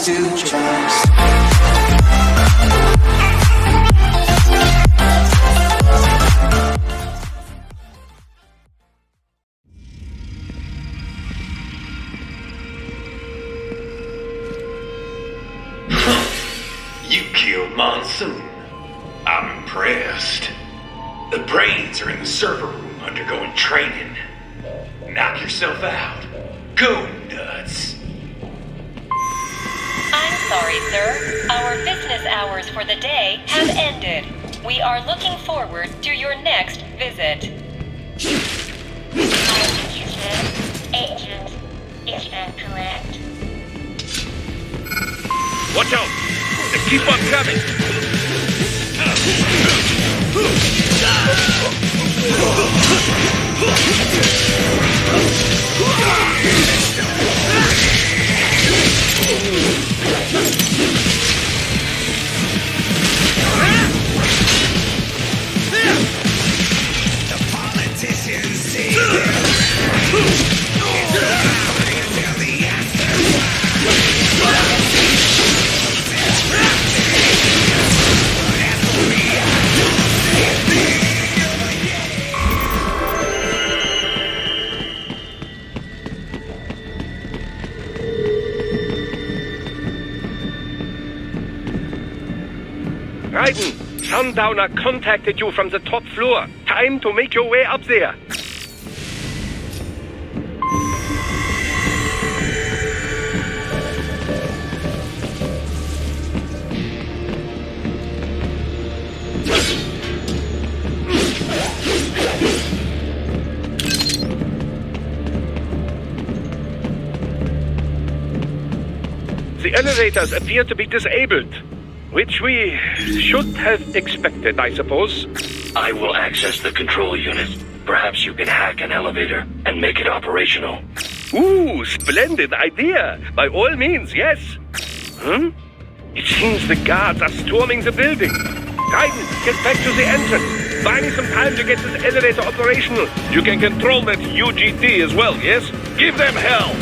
to trust. You killed Monsoon. I'm impressed. The brains are in the server room undergoing training. Knock yourself out. Go nuts. I'm sorry, sir. Our business hours for the day have ended. We are looking forward to your next visit. Agent, is that correct? Watch out! They keep on coming! The politicians see this. Raiden, Sundowner contacted you from the top floor. Time to make your way up there. The elevators appear to be disabled, which we should have expected, I suppose. I will access the control unit. Perhaps you can hack an elevator and make it operational. Ooh, splendid idea. By all means, yes. It seems the guards are storming the building. Raiden, get back to the entrance. Buy me some time to get this elevator operational. You can control that UGT as well, yes? Give them hell!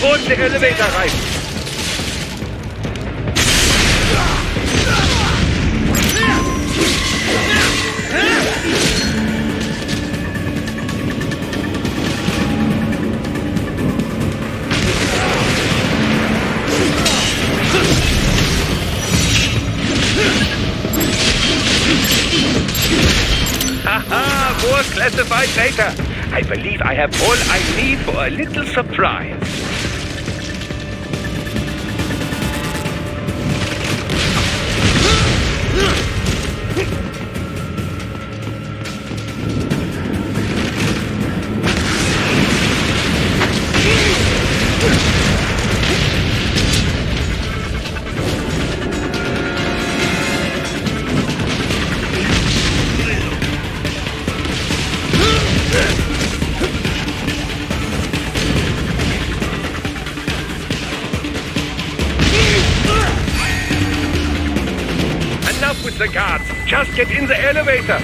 Und der Elevator rein. Haha, more classified data. I believe I have all I need for a little surprise. Enough with the guards. Just get in the elevator.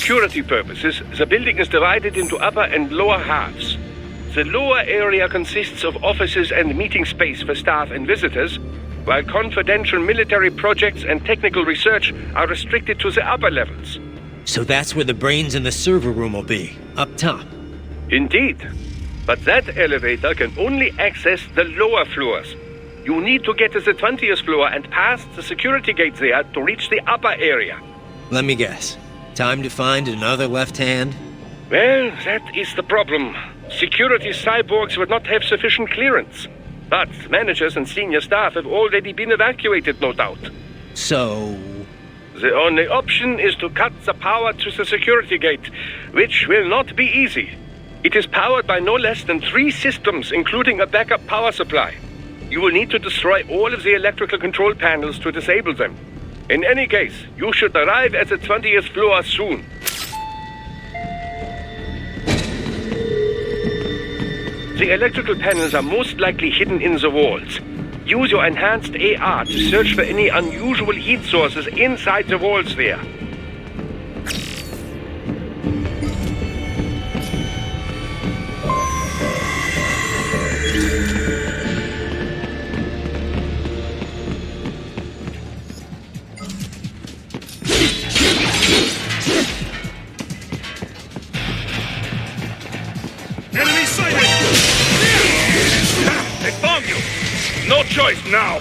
security purposes, the building is divided into upper and lower halves. The lower area consists of offices and meeting space for staff and visitors, while confidential military projects and technical research are restricted to the upper levels. So that's where the brains in the server room will be, up top. Indeed. But that elevator can only access the lower floors. You need to get to the 20th floor and pass the security gate there to reach the upper area. Let me guess. Time to find another left hand? Well, that is the problem. Security cyborgs would not have sufficient clearance. But managers and senior staff have already been evacuated, no doubt. So... The only option is to cut the power to the security gate, which will not be easy. It is powered by no less than 3 systems, including a backup power supply. You will need to destroy all of the electrical control panels to disable them. In any case, you should arrive at the 20th floor soon. The electrical panels are most likely hidden in the walls. Use your enhanced AR to search for any unusual heat sources inside the walls there. Enemy sighted! They found you! No choice now!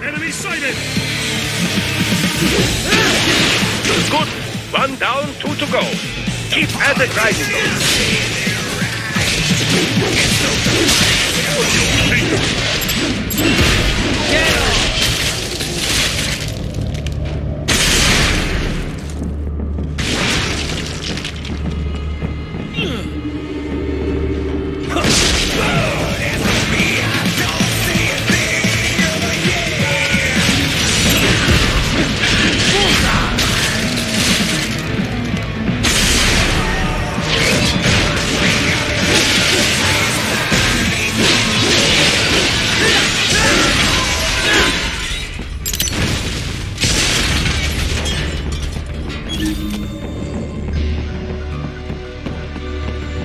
Enemy sighted! Good. 1 down, 2 to go. Keep at it, Raiden.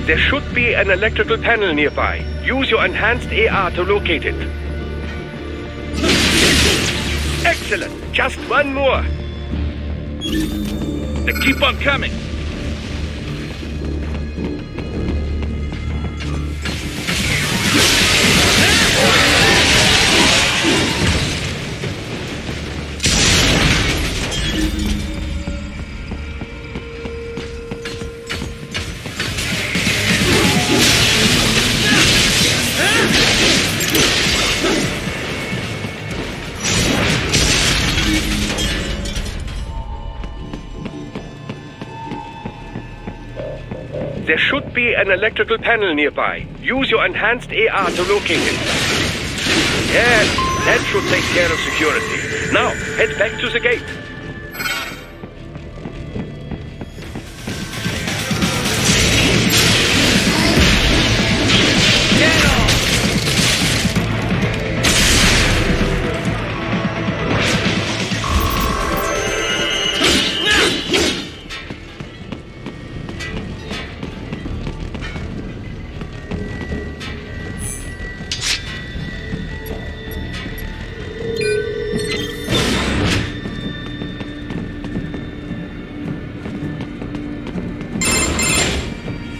There should be an electrical panel nearby. Use your enhanced AR to locate it. Excellent! Just 1 more. They keep on coming. There should be an electrical panel nearby. Use your enhanced AR to locate it. Yes, that should take care of security. Now, head back to the gate.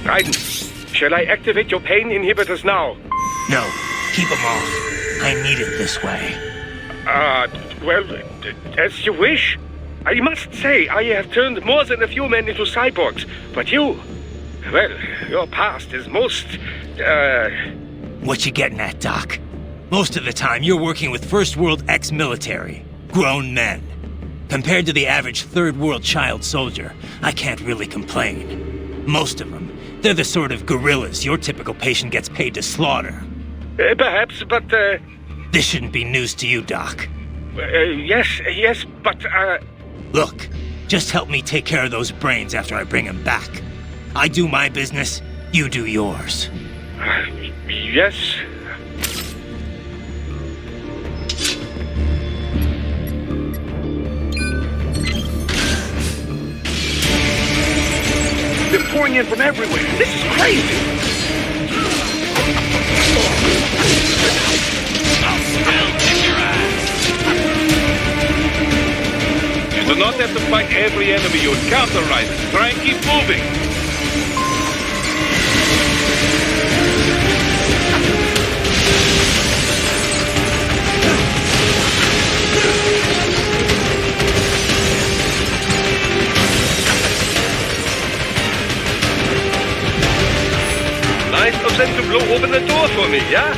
Raiden, shall I activate your pain inhibitors now? No, keep them off. I need it this way. Well, as you wish. I must say, I have turned more than a few men into cyborgs, but you... Well, your past is most, What you getting at, Doc? Most of the time, you're working with First World ex-military. Grown men. Compared to the average Third World child soldier, I can't really complain. Most of them, they're the sort of guerrillas your typical patient gets paid to slaughter. Perhaps, but, This shouldn't be news to you, Doc. yes, but, Look, just help me take care of those brains after I bring them back. I do my business, you do yours. Yes. They're pouring in from everywhere. This is crazy. I'll still kick your ass. You do not have to fight every enemy you encounter, Raiden. Try and keep moving. Nice of them to blow open the door for me, yeah?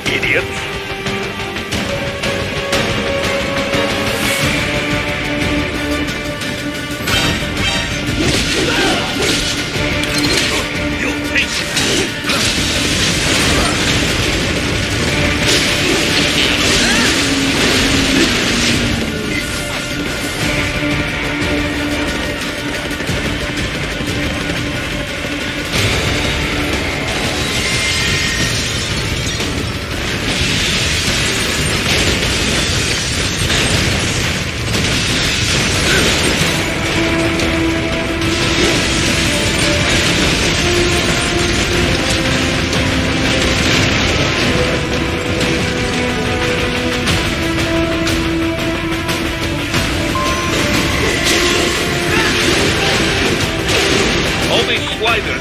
Idiots.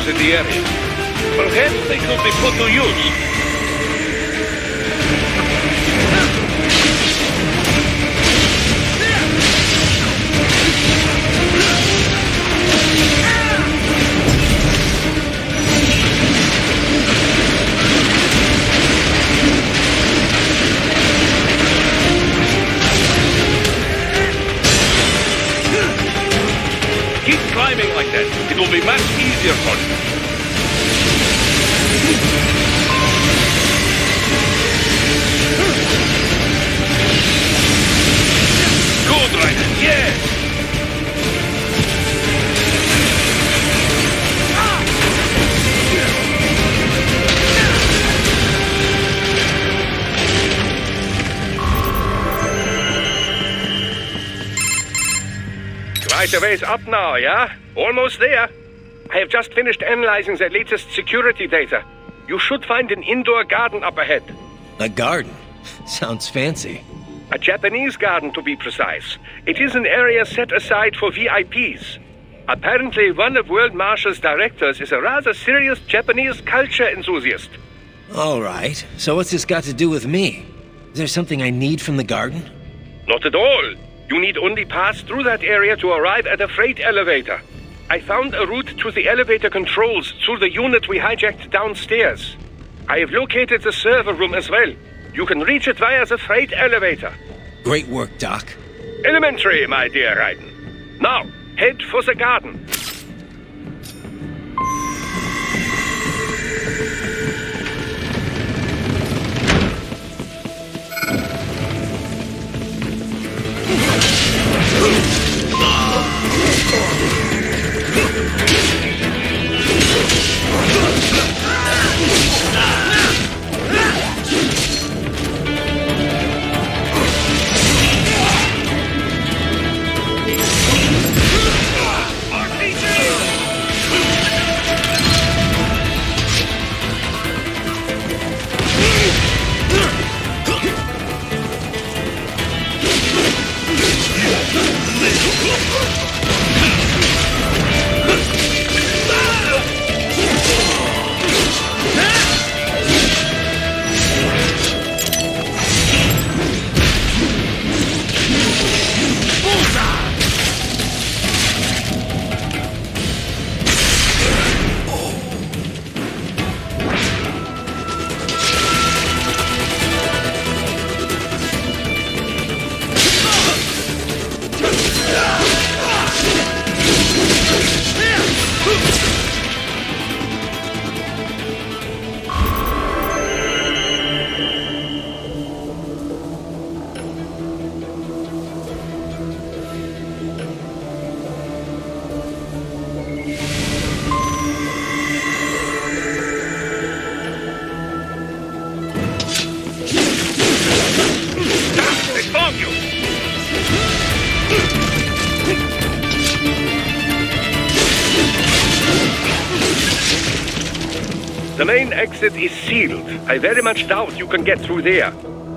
In the area. Perhaps they could be put to use. Keep climbing like that. It will be much easier for you. Good, Raiden. Yes! Quite a ways up now, yeah? Almost there. I have just finished analyzing the latest security data. You should find an indoor garden up ahead. A garden? Sounds fancy. A Japanese garden, to be precise. It is an area set aside for VIPs. Apparently, one of World Marsh's directors is a rather serious Japanese culture enthusiast. All right. So what's this got to do with me? Is there something I need from the garden? Not at all. You need only pass through that area to arrive at a freight elevator. I found a route to the elevator controls through the unit we hijacked downstairs. I have located the server room as well. You can reach it via the freight elevator. Great work, Doc. Elementary, my dear Raiden. Now, head for the garden. The main exit is sealed. I very much doubt you can get through there.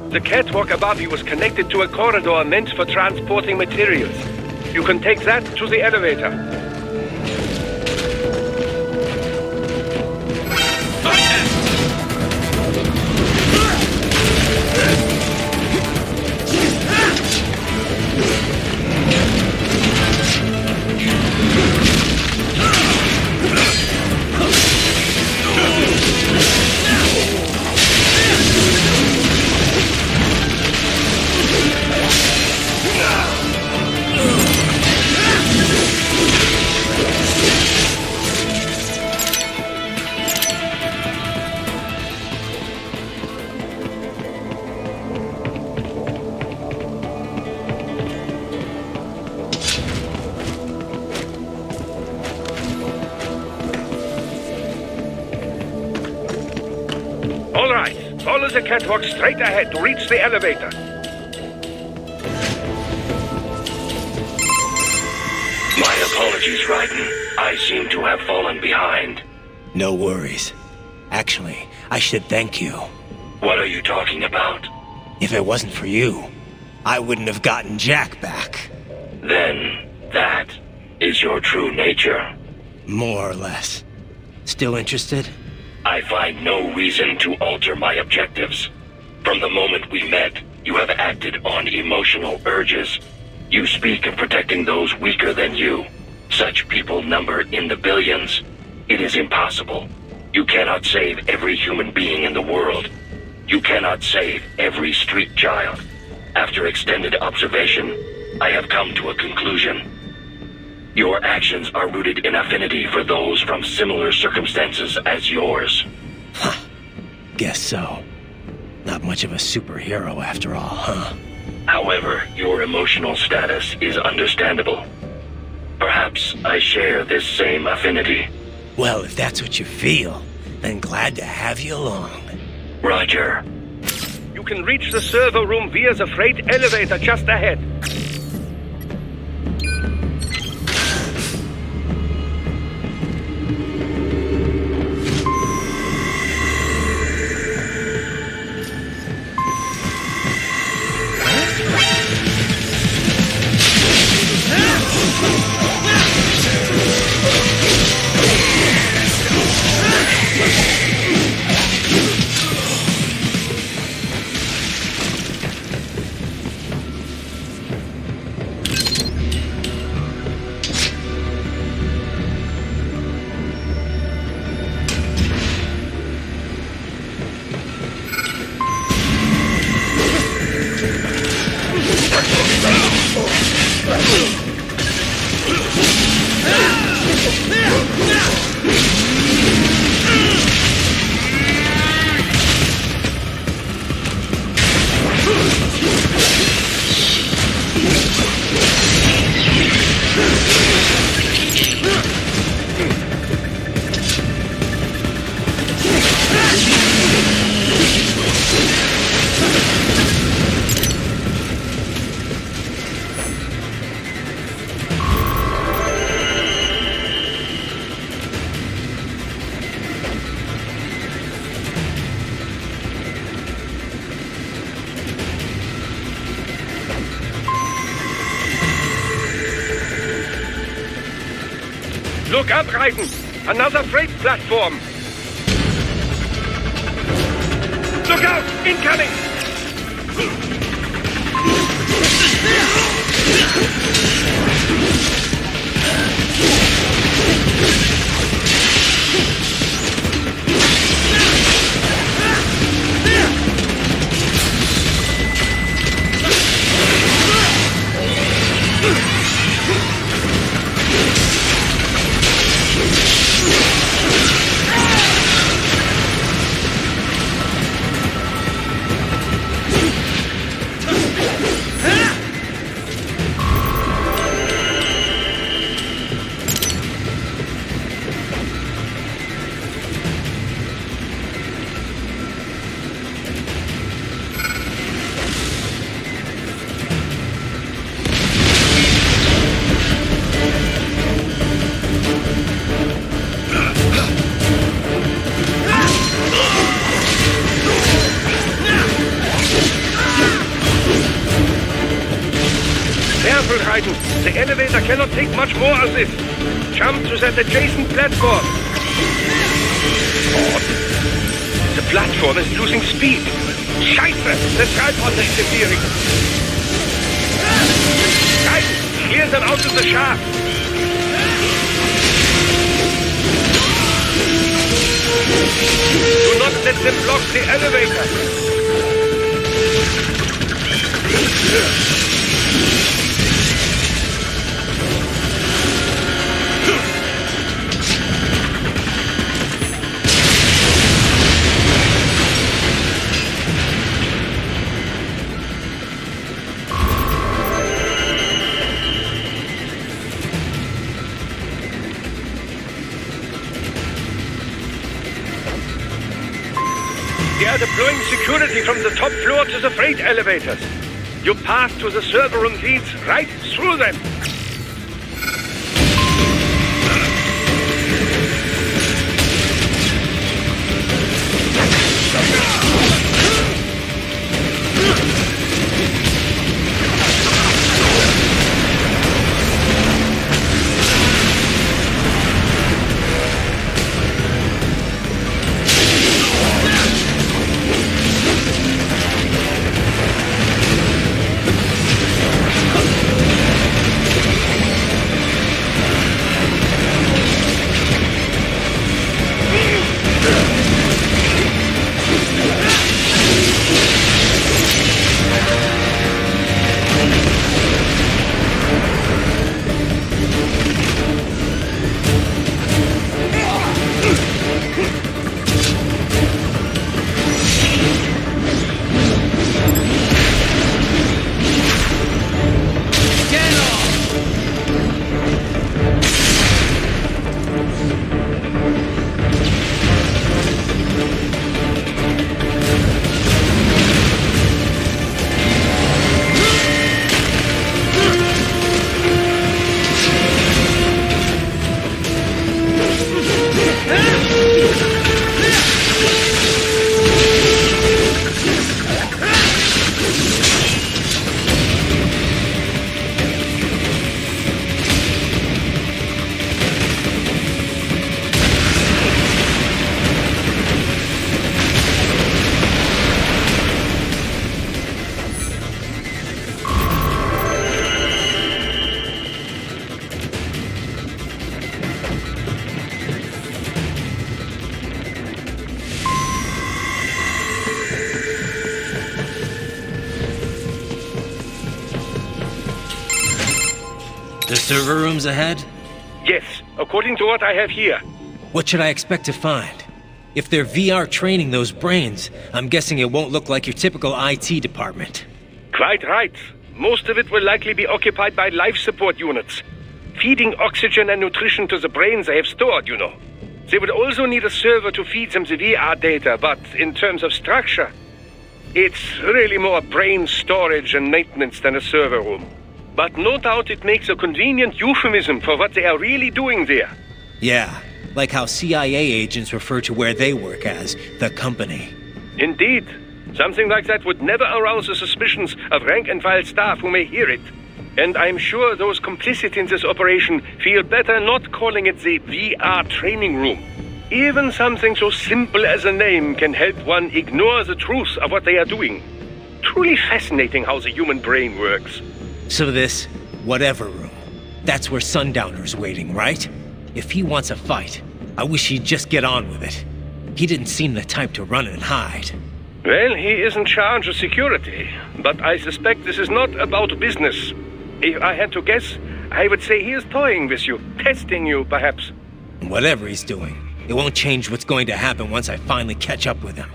The catwalk above you is connected to a corridor meant for transporting materials. You can take that to the elevator. All right, follow the catwalk straight ahead to reach the elevator. My apologies, Raiden. I seem to have fallen behind. No worries. Actually, I should thank you. What are you talking about? If it wasn't for you, I wouldn't have gotten Jack back. Then, that is your true nature. More or less. Still interested? I find no reason to alter my objectives. From the moment we met, you have acted on emotional urges. You speak of protecting those weaker than you. Such people number in the billions. It is impossible. You cannot save every human being in the world. You cannot save every street child. After extended observation, I have come to a conclusion. Your actions are rooted in affinity for those from similar circumstances as yours. Huh. Guess so. Not much of a superhero after all, huh? However, your emotional status is understandable. Perhaps I share this same affinity. Well, if that's what you feel, then glad to have you along. Roger. You can reach the server room via the freight elevator just ahead. Look up, Raiden! Another freight platform! Look out! Incoming! Raiden. The elevator cannot take much more of this. Jump to that adjacent platform. Odd. The platform is losing speed. Scheiße! The transporter is disappearing. Raiden, clear them out of the shaft. Do not let them block the elevator. They are deploying security from the top floor to the freight elevators. Your path to the server room leads right through them. The server room's ahead? Yes, according to what I have here. What should I expect to find? If they're VR training those brains, I'm guessing it won't look like your typical IT department. Quite right. Most of it will likely be occupied by life support units, feeding oxygen and nutrition to the brains they have stored, you know. They would also need a server to feed them the VR data, but in terms of structure, it's really more brain storage and maintenance than a server room. But no doubt it makes a convenient euphemism for what they are really doing there. Yeah, like how CIA agents refer to where they work as the company. Indeed. Something like that would never arouse the suspicions of rank-and-file staff who may hear it. And I'm sure those complicit in this operation feel better not calling it the VR training room. Even something so simple as a name can help one ignore the truth of what they are doing. Truly fascinating how the human brain works. So this, whatever room, that's where Sundowner's waiting, right? If he wants a fight, I wish he'd just get on with it. He didn't seem the type to run and hide. Well, he is in charge of security, but I suspect this is not about business. If I had to guess, I would say he is toying with you, testing you, perhaps. Whatever he's doing, it won't change what's going to happen once I finally catch up with him.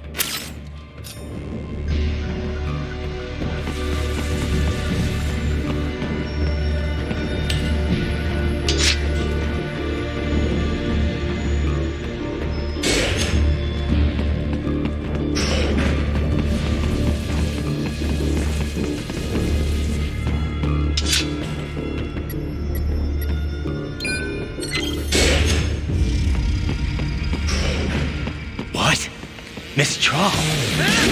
Miss Troll.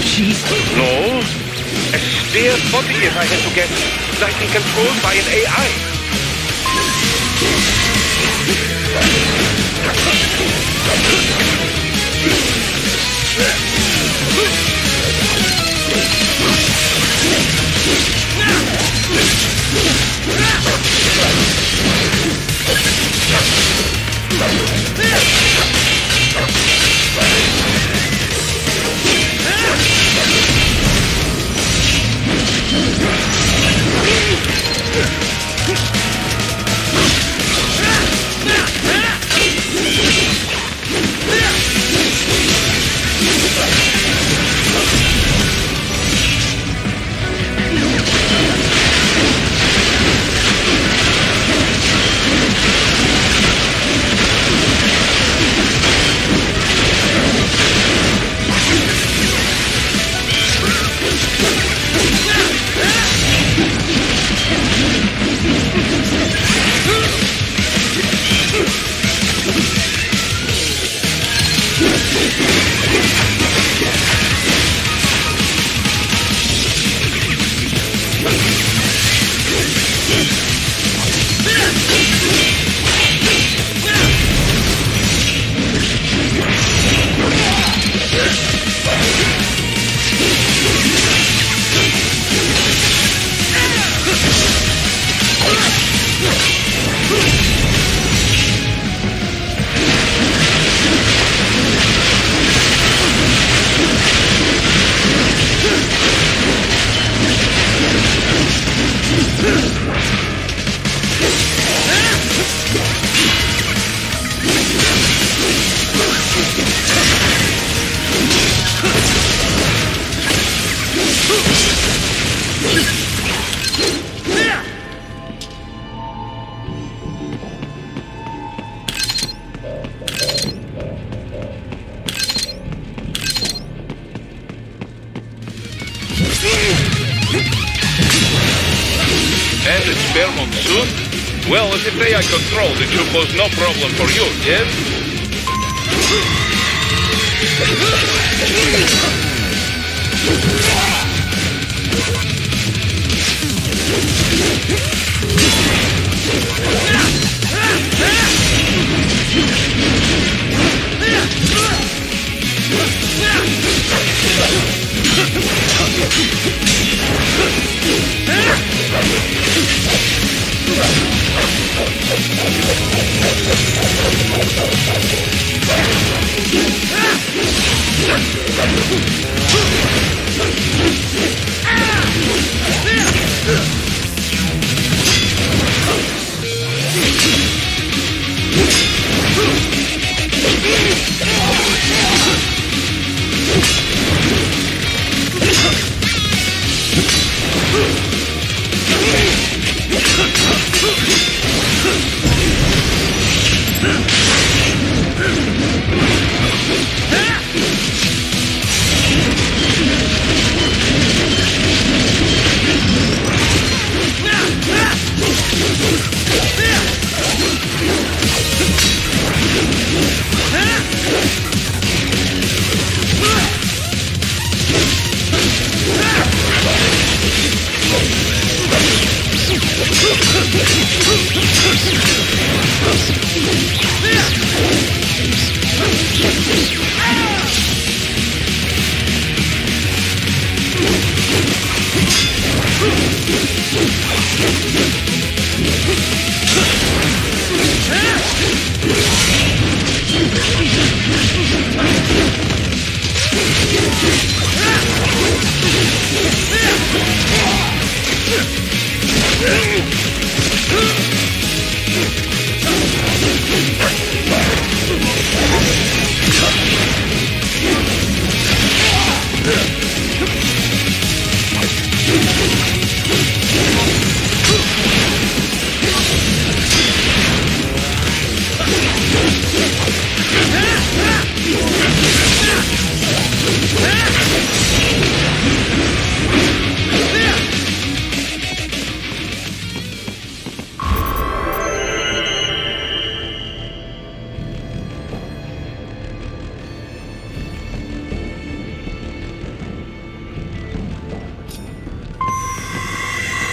She's... No, A spare body, if I had to guess, likely controlled by an AI. And it's Fairmont soon? Well, if it's AI controlled, it should pose no problem for you, yes?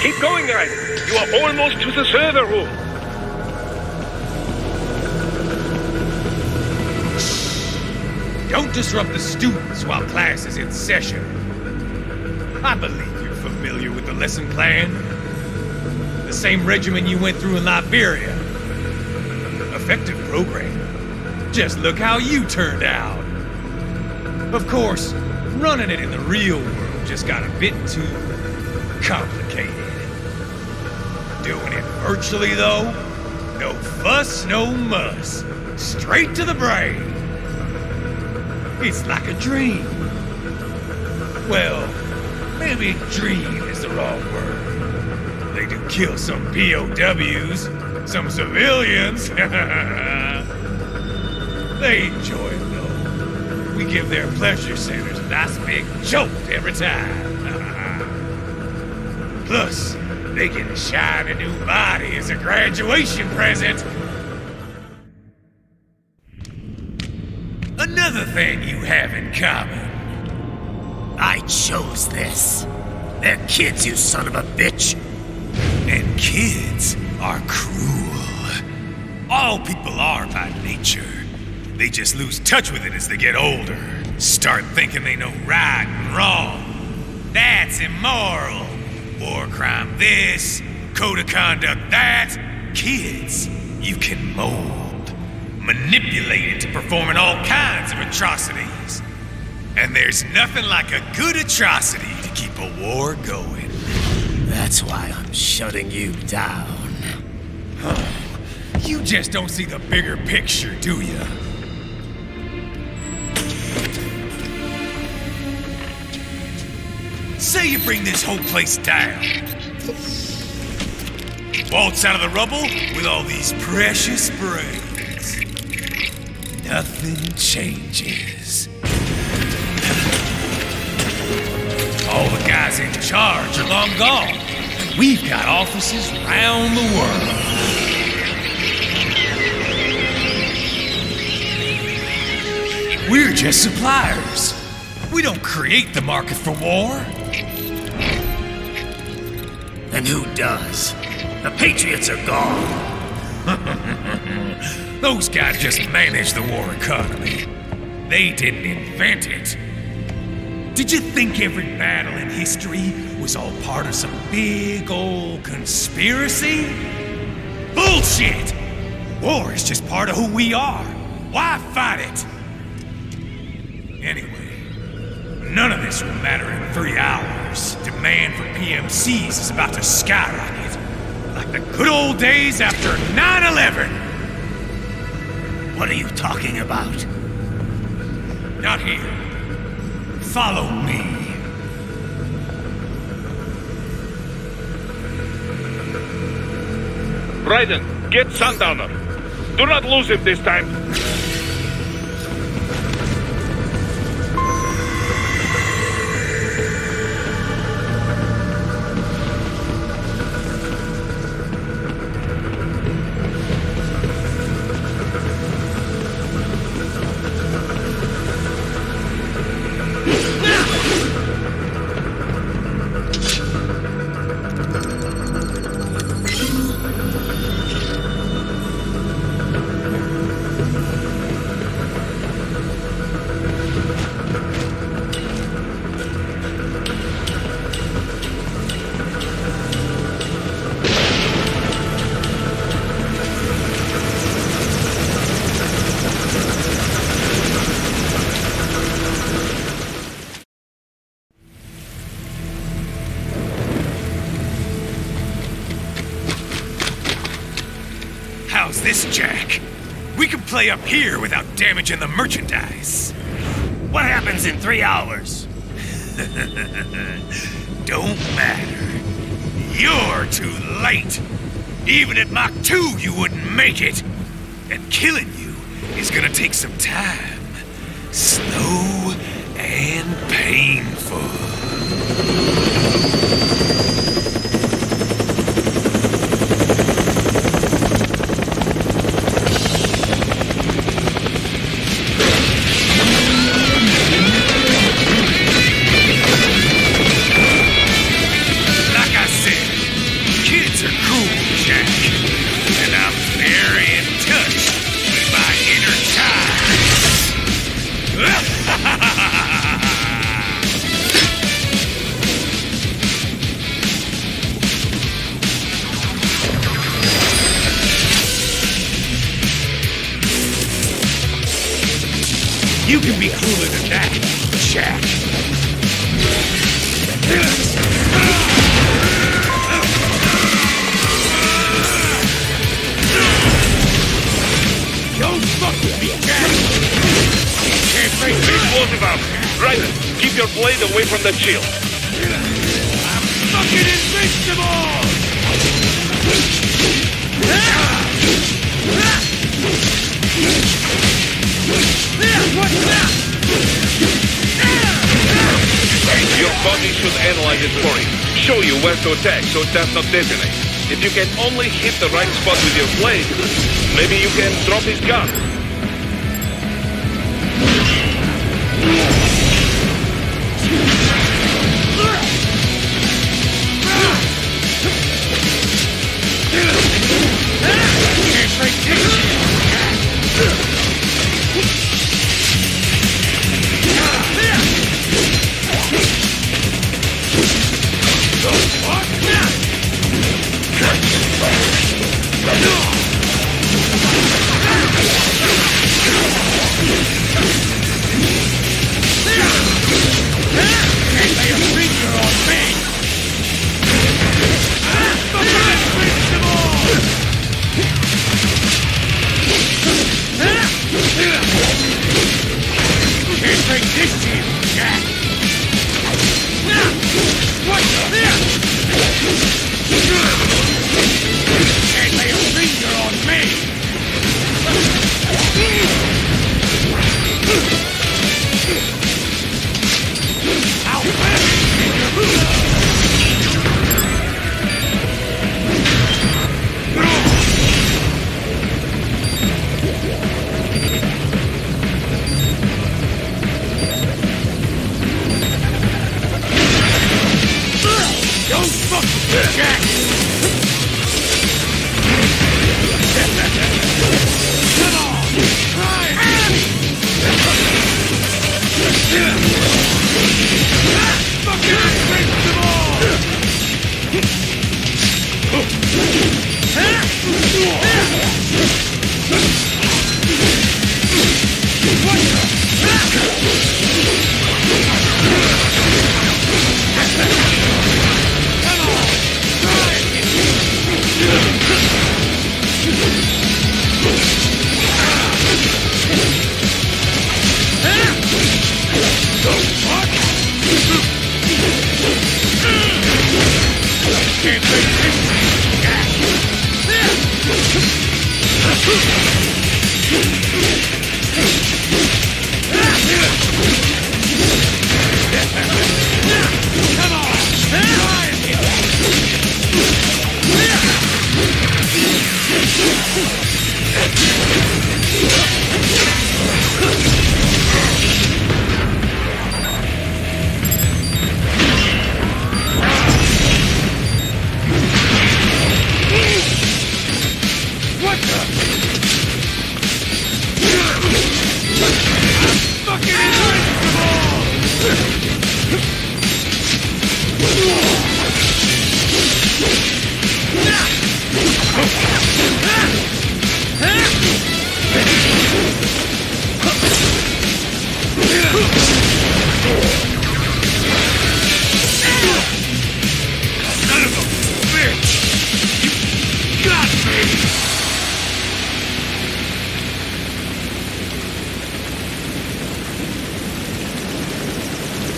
Keep going, Raiden. You are almost to the server room. Don't disrupt the students while class is in session. I believe you're familiar with the lesson plan. The same regimen you went through in Liberia. Effective program. Just look how you turned out. Of course, running it in the real world just got a bit too complicated. Doing it virtually, though, no fuss, no muss. Straight to the brain. It's like a dream. Well, maybe dream is the wrong word. They do kill some POWs, some civilians. They enjoy it, though. We give their pleasure centers a nice big jolt every time. Plus, they get a shiny new body as a graduation present. Another thing you have in common. I chose this. They're kids, you son of a bitch. And kids are cruel. All people are by nature. They just lose touch with it as they get older. Start thinking they know right and wrong. That's immoral. War crime this, code of conduct that. Kids, you can mold, manipulate it to performing all kinds of atrocities. And there's nothing like a good atrocity to keep a war going. That's why I'm shutting you down. You just don't see the bigger picture, do you? Say you bring this whole place down. Waltz out of the rubble with all these precious brains. Nothing changes. All the guys in charge are long gone. We've got offices around the world. We're just suppliers. We don't create the market for war. And who does? The Patriots are gone. Those guys just manage the war economy. They didn't invent it. Did you think every battle in history was all part of some big old conspiracy? Bullshit! War is just part of who we are. Why fight it? Anyway, none of this will matter in 3 hours. Demand for PMCs is about to skyrocket. Like the good old days after 9/11. What are you talking about? Not here. Follow me. Raiden, get Sundowner. Do not lose him this time. How's this, Jack? We can play up here without damaging the merchandise. What happens in 3 hours? Don't matter. You're too late. Even at Mach 2, you wouldn't make it. And killing you is gonna take some time. Slow and painful. Check. Don't fuck with me, Jack! Explosive armor. Raiden, keep your blade away from that shield. I'm fucking invincible! What's that? Your body should analyze it for you. Show you where to attack so it does not detonate. If you can only hit the right spot with your blade, maybe you can drop his gun.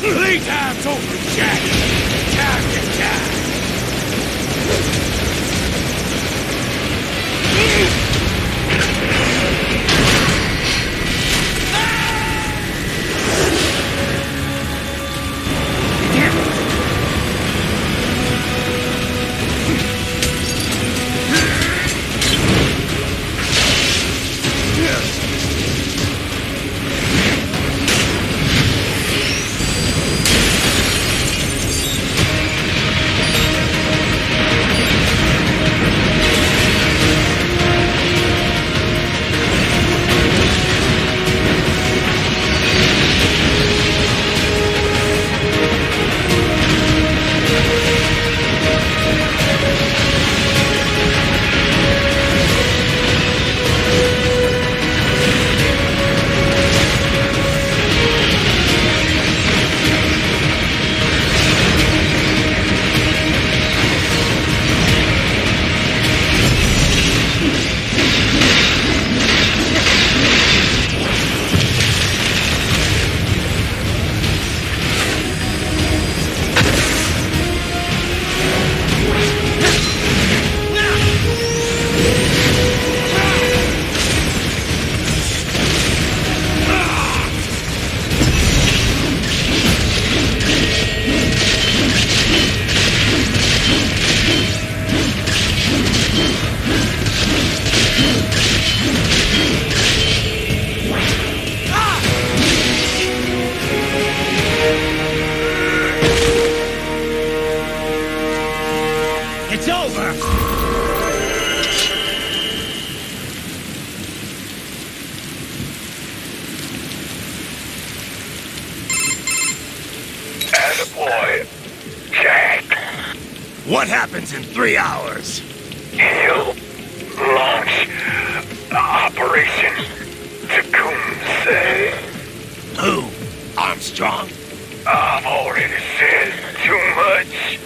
Playtime's over, Jack! Time to die! deployed. Jack, What happens in 3 hours? he'll launch Operation Tecumseh. Who? Armstrong? I've already said too much.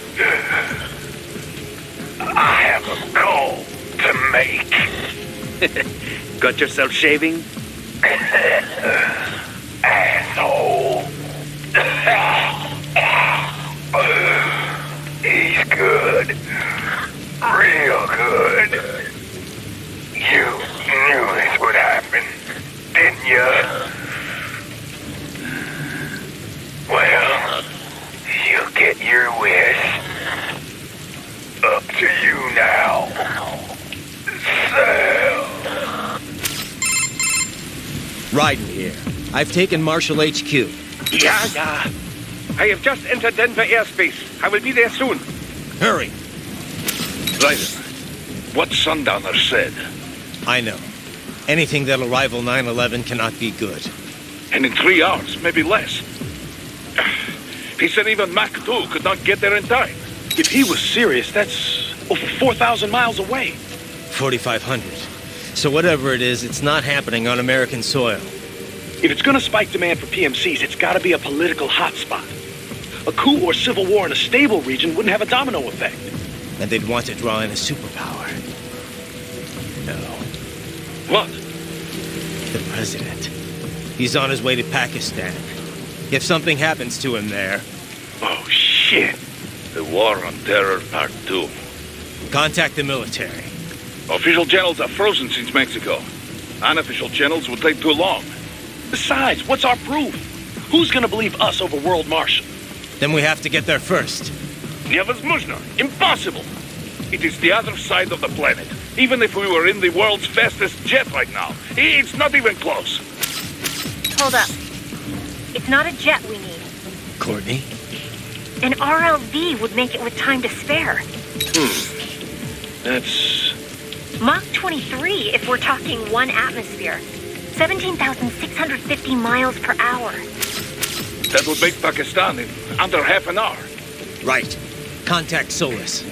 I have a call to make. Got yourself shaving? Asshole. He's good. Real good. You knew this would happen, didn't you? Well, you'll get your wish. Up to you now. Sal. Raiden here. I've taken Marshall HQ. Yeah. I have just entered Denver airspace. I will be there soon. Hurry. Raiden, what Sundowner said, I know. Anything that'll rival 9/11 cannot be good. and in 3 hours, maybe less. He said even Mach 2 could not get there in time. If he was serious, that's over 4,000 miles away. 4,500. So whatever it is, it's not happening on American soil. If it's gonna spike demand for PMCs, it's gotta be a political hotspot. A coup or civil war in a stable region wouldn't have a domino effect. And they'd want to draw in a superpower. No. What? The president. He's on his way to Pakistan. If something happens to him there... Oh, shit. The War on Terror Part 2. Contact the military. Official channels are frozen since Mexico. Unofficial channels would take too long. Besides, what's our proof? Who's gonna believe us over World Marshal? Then we have to get there first. Невозможно. Impossible. It is the other side of the planet. Even if we were in the world's fastest jet right now, it's not even close. Hold up. It's not a jet we need. Courtney? An RLV would make it with time to spare. That's... Mach 23 if we're talking 1 atmosphere. 17,650 miles per hour. That would make Pakistan in under half an hour. Right. Contact Solus.